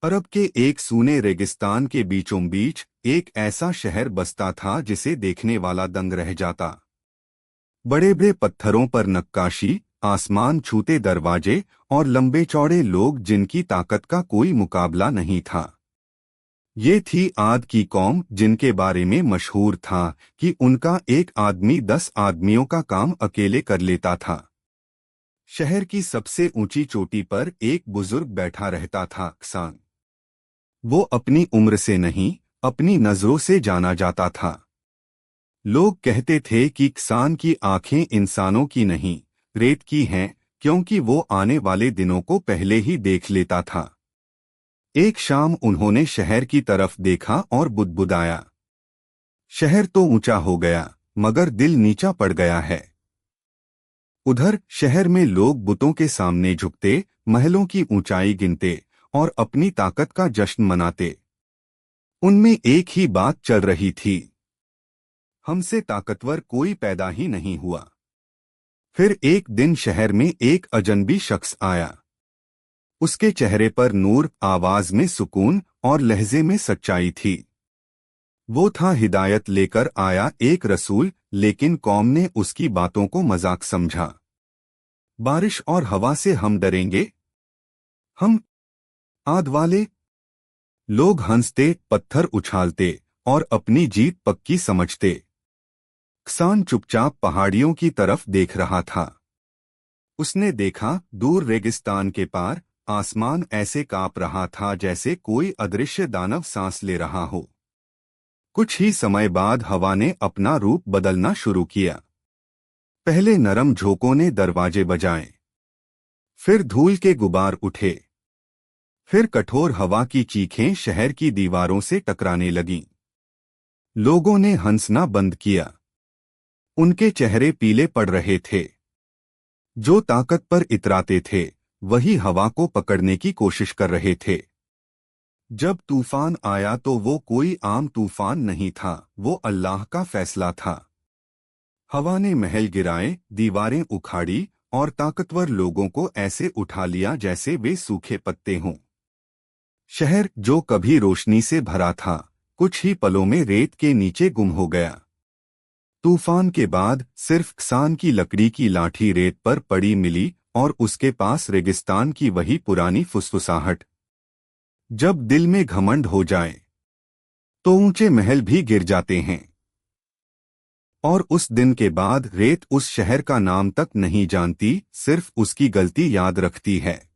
अरब के एक सूने रेगिस्तान के बीचों बीच एक ऐसा शहर बसता था जिसे देखने वाला दंग रह जाता। बड़े बड़े पत्थरों पर नक्काशी, आसमान छूते दरवाजे और लंबे चौड़े लोग जिनकी ताकत का कोई मुकाबला नहीं था। ये थी आद की कौम जिनके बारे में मशहूर था कि उनका एक आदमी 10 आदमियों का काम अकेले कर लेता था। शहर की सबसे ऊंची चोटी पर एक बुजुर्ग बैठा रहता था, क्सान। वो अपनी उम्र से नहीं, अपनी नजरों से जाना जाता था। लोग कहते थे कि क्सान की आंखें इंसानों की नहीं, रेत की हैं, क्योंकि वो आने वाले दिनों को पहले ही देख लेता था। एक शाम उन्होंने शहर की तरफ देखा और बुदबुदाया, शहर तो ऊंचा हो गया, मगर दिल नीचा पड़ गया है। उधर शहर में लोग बुतों के सामने झुकते, महलों की ऊंचाई गिनते और अपनी ताकत का जश्न मनाते। उनमें एक ही बात चल रही थी, हमसे ताकतवर कोई पैदा ही नहीं हुआ। फिर एक दिन शहर में एक अजनबी शख्स आया। उसके चेहरे पर नूर, आवाज में सुकून और लहजे में सच्चाई थी। वो था हिदायत लेकर आया एक रसूल, लेकिन कौम ने उसकी बातों को मजाक समझा। बारिश और हवा से हम डरेंगे? हम आद वाले? लोग हंसते, पत्थर उछालते और अपनी जीत पक्की समझते। किसान चुपचाप पहाड़ियों की तरफ देख रहा था। उसने देखा, दूर रेगिस्तान के पार आसमान ऐसे कांप रहा था जैसे कोई अदृश्य दानव सांस ले रहा हो। कुछ ही समय बाद हवा ने अपना रूप बदलना शुरू किया। पहले नरम झोंकों ने दरवाजे बजाए, फिर धूल के गुबार उठे, फिर कठोर हवा की चीखें शहर की दीवारों से टकराने लगीं। लोगों ने हंसना बंद किया। उनके चेहरे पीले पड़ रहे थे। जो ताकत पर इतराते थे, वही हवा को पकड़ने की कोशिश कर रहे थे। जब तूफान आया तो वो कोई आम तूफान नहीं था, वो अल्लाह का फैसला था। हवा ने महल गिराए, दीवारें उखाड़ी और ताकतवर लोगों को ऐसे उठा लिया जैसे वे सूखे पत्ते हों। शहर जो कभी रोशनी से भरा था, कुछ ही पलों में रेत के नीचे गुम हो गया। तूफान के बाद सिर्फ किसान की लकड़ी की लाठी रेत पर पड़ी मिली और उसके पास रेगिस्तान की वही पुरानी फुसफुसाहट। जब दिल में घमंड हो जाए तो ऊंचे महल भी गिर जाते हैं। और उस दिन के बाद रेत उस शहर का नाम तक नहीं जानती, सिर्फ उसकी गलती याद रखती है।